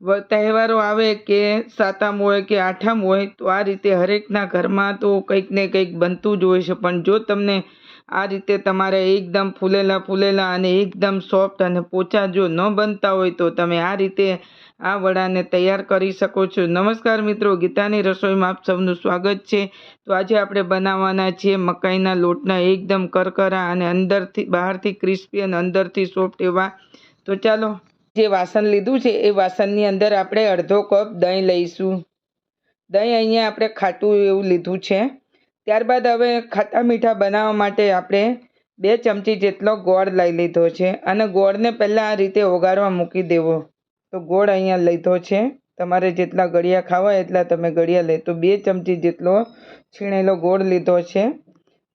તહેવારો આવે કે સાતમ હોય કે આઠમ હોય તો આ રીતે હરેકના ઘરમાં તો કંઈક ને કંઈક બનતું જ હોય છે. પણ જો તમને આ રીતે તમારે એકદમ ફૂલેલા અને એકદમ સોફ્ટ અને પોચા જો ન બનતા હોય તો તમે આ રીતે આ વડાને તૈયાર કરી શકો છો. નમસ્કાર મિત્રો, ગીતાની રસોઈમાં આપ સૌનું સ્વાગત છે. તો આજે આપણે બનાવવાના છીએ મકાઈના લોટના એકદમ કરકરા અને અંદરથી બહારથી ક્રિસ્પી અને અંદરથી સોફ્ટ એવા. તો ચાલો, જે વાસણ લીધું છે એ વાસણની અંદર આપણે અડધો કપ દહીં લઈશું. દહીં અહીંયા આપણે ખાટું એવું લીધું છે. ત્યારબાદ હવે ખાટા મીઠા બનાવવા માટે આપણે 2 ચમચી જેટલો ગોળ લઈ લીધો છે અને ગોળને પહેલાં આ રીતે ઓગાળવા મૂકી દેવો. તો ગોળ અહીંયા લીધો છે. તમારે જેટલા ગળિયા ખાવા એટલા તમે ગળિયા લે. તો 2 ચમચી જેટલો છીણેલો ગોળ લીધો છે.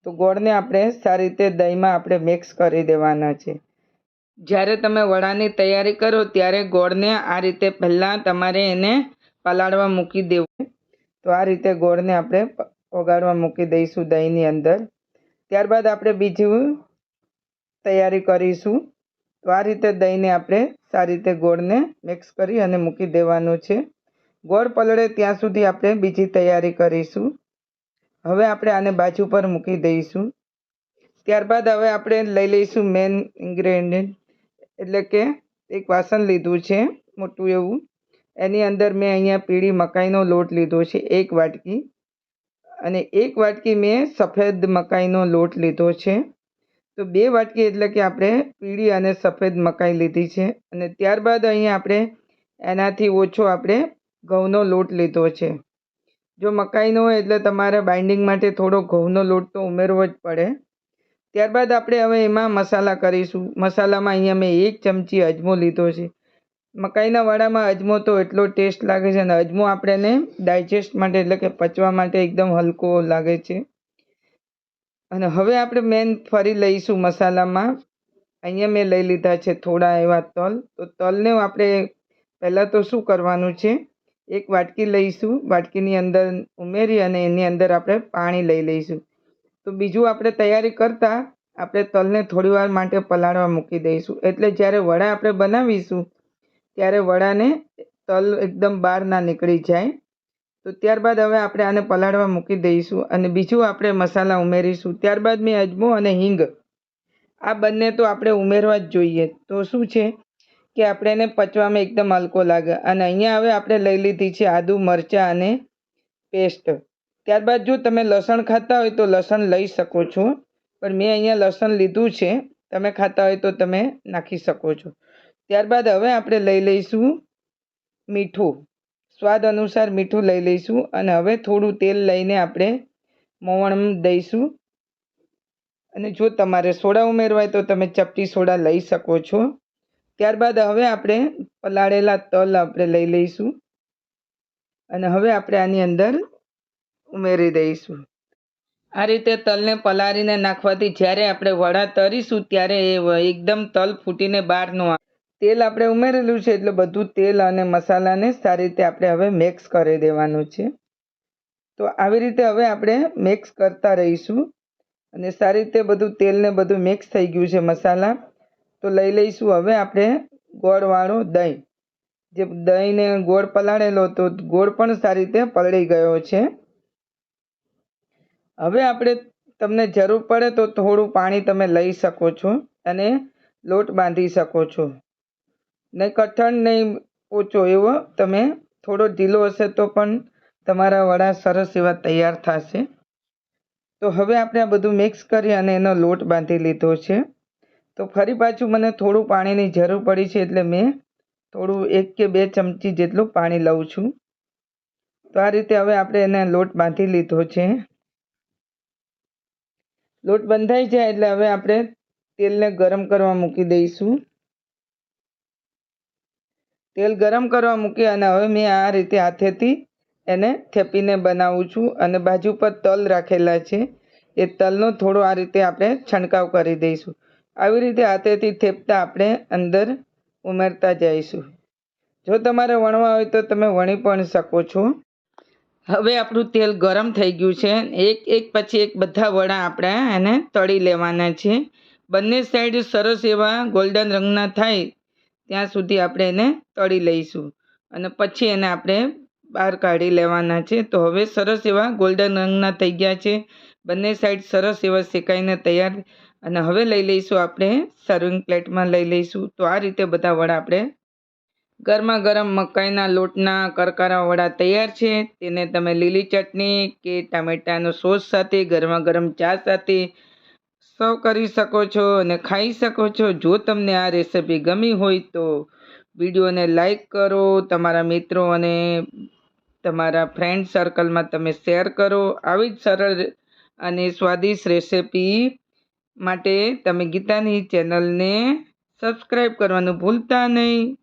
તો ગોળને આપણે સારી રીતે દહીંમાં આપણે મિક્સ કરી દેવાના છે. જ્યારે તમે વડાની તૈયારી કરો ત્યારે ગોળને આ રીતે પહેલાં તમારે એને પલાળવા મૂકી દેવું. તો આ રીતે ગોળને આપણે ઓગાળવા મૂકી દઈશું દહીંની અંદર. ત્યારબાદ આપણે બીજું તૈયારી કરીશું. તો આ રીતે દહીંને આપણે સારી રીતે ગોળને મિક્સ કરી અને મૂકી દેવાનું છે. ગોળ પલળે ત્યાં સુધી આપણે બીજી તૈયારી કરીશું. હવે આપણે આને બાજુ પર મૂકી દઈશું. ત્યારબાદ હવે આપણે લઈ લઈશું મેન ઇન્ગ્રેડિયન્ટ, એટલે કે એક વાસણ લીધું છે મોટું એવું. એની અંદર મેં અહીંયા પીળી મકાઈનો લોટ લીધો છે 1 વાટકી, અને 1 વાટકી મેં સફેદ મકાઈનો લોટ લીધો છે. તો 2 વાટકી એટલે કે આપણે પીળી અને સફેદ મકાઈ લીધી છે. અને ત્યારબાદ અહીંયા આપણે એનાથી ઓછો આપણે ઘઉંનો લોટ લીધો છે. જો મકાઈનો હોય એટલે તમારે બાઇન્ડિંગ માટે થોડો ઘઉંનો લોટ તો ઉમેરવો જ પડે. ત્યારબાદ આપણે હવે એમાં મસાલા કરીશું. મસાલામાં અહીંયા મેં 1 ચમચી અજમો લીધો છે. મકાઈના વડામાં અજમો તો એટલો ટેસ્ટ લાગે છે, અને અજમો આપણને ડાયજેસ્ટ માટે એટલે કે પચવા માટે એકદમ હલકો લાગે છે. અને હવે આપણે મેન ફરી લઈશું મસાલામાં. અહીંયા મેં લઈ લીધા છે થોડા એવા તલ. તો તલને આપણે પહેલાં તો શું કરવાનું છે, 1 વાટકી લઈશું. વાટકીની અંદર ઉમેરી અને એની અંદર આપણે પાણી લઈ લઈશું. તો બીજું આપણે તૈયારી કરતાં આપણે તલને થોડીવાર માટે પલાળવા મૂકી દઈશું. એટલે જ્યારે વડા આપણે બનાવીશું ત્યારે વડાને તલ એકદમ બહાર ના નીકળી જાય. તો ત્યારબાદ હવે આપણે આને પલાળવા મૂકી દઈશું અને બીજું આપણે મસાલા ઉમેરીશું. ત્યારબાદ મેં અજમો અને હિંગ આ બંને તો આપણે ઉમેરવા જ જોઈએ. તો શું છે કે આપણે એને પચવામાં એકદમ હલકો લાગે. અને અહીંયા હવે આપણે લઈ લીધી છે આદુ મરચાં અને પેસ્ટ. ત્યારબાદ જો તમે લસણ ખાતા હોય તો લસણ લઈ શકો છો, પણ મેં અહીંયા લસણ લીધું છે. તમે ખાતા હોય તો તમે નાખી શકો છો. ત્યારબાદ હવે આપણે લઈ લઈશું મીઠું. સ્વાદ અનુસાર મીઠું લઈ લઈશું અને હવે થોડું તેલ લઈને આપણે મોવણ દઈશું. અને જો તમારે સોડા ઉમેરવા હોય તો તમે ચપટી સોડા લઈ શકો છો. ત્યારબાદ હવે આપણે પલાળેલા તલ આપણે લઈ લઈશું અને હવે આપણે આની અંદર ઉમેરી દઈશું. આ રીતે તલને પલાળીને નાખવાથી જ્યારે આપણે વડા તરીશું ત્યારે એ એકદમ તલ ફૂટીને બહાર ન આવે. તેલ આપણે ઉમેરેલું છે એટલે બધું તેલ અને મસાલાને સારી રીતે આપણે હવે મિક્સ કરી દેવાનું છે. તો આવી રીતે હવે આપણે મિક્સ કરતા રહીશું અને સારી રીતે બધું તેલને બધું મિક્સ થઈ ગયું છે મસાલા. તો લઈ લઈશું હવે આપણે ગોળવાળો દહીં. જે દહીંને ગોળ પલાળેલો તો ગોળ પણ સારી રીતે પલળી ગયો છે. હવે આપણે તમને જરૂર પડે તો થોડું પાણી તમે લઈ શકો છો અને લોટ બાંધી શકો છો. નહીં કઠણ નહીં પોચો એવો, તમે થોડો ઢીલો હશે તો પણ તમારા વડા સરસ એવા તૈયાર થશે. તો હવે આપણે આ બધું મિક્સ કરી અને એનો લોટ બાંધી લીધો છે. તો ફરી પાછું મને થોડું પાણીની જરૂર પડી છે એટલે મેં થોડું 1 કે 2 ચમચી જેટલું પાણી લઉં છું. તો આ રીતે હવે આપણે એને લોટ બાંધી લીધો છે. લોટ બંધાઈ જાય એટલે હવે આપણે તેલને ગરમ કરવા મૂકી દઈશું. તેલ ગરમ કરવા મૂકી અને હવે મેં આ રીતે હાથેથી એને થેપીને બનાવું છું અને બાજુ પર તલ રાખેલા છે એ તલનો થોડો આ રીતે આપણે છંટકાવ કરી દઈશું. આવી રીતે હાથેથી થેપતા આપણે અંદર ઉમેરતા જઈશું. જો તમારે વણવા હોય તો તમે વણી પણ શકો છો. હવે આપણું તેલ ગરમ થઈ ગયું છે. એક પછી એક બધા વડા આપણે એને તળી લેવાના છે. બંને સાઈડ સરસ એવા ગોલ્ડન રંગના થાય ત્યાં સુધી આપણે એને તળી લઈશું. અને પછી એને આપણે બહાર કાઢી લેવાના છે. તો હવે સરસ એવા ગોલ્ડન રંગના થઈ ગયા છે. બંને સાઈડ સરસ એવા શેકાઈને તૈયાર. અને હવે લઈ લઈશું આપણે સર્વિંગ પ્લેટમાં લઈ લઈશું. તો આ રીતે બધા વડા આપણે ગરમા ગરમ મકાઈના લોટના કરકરા વડા તૈયાર છે. તેને તમે લીલી ચટણી કે ટામેટાનો સોસ સાથે ગરમા ગરમ ચા સાથે સર્વ કરી શકો છો અને ખાઈ શકો છો. જો તમને આ રેસિપી ગમી હોય તો વિડીયોને લાઈક કરો, તમારા મિત્રો અને તમારા ફ્રેન્ડ સર્કલમાં તમે શેર કરો. આવી જ સરળ અને સ્વાદિષ્ટ રેસિપી માટે તમે ગીતાની ચેનલને સબસ્ક્રાઈબ કરવાનું ભૂલતા નહીં.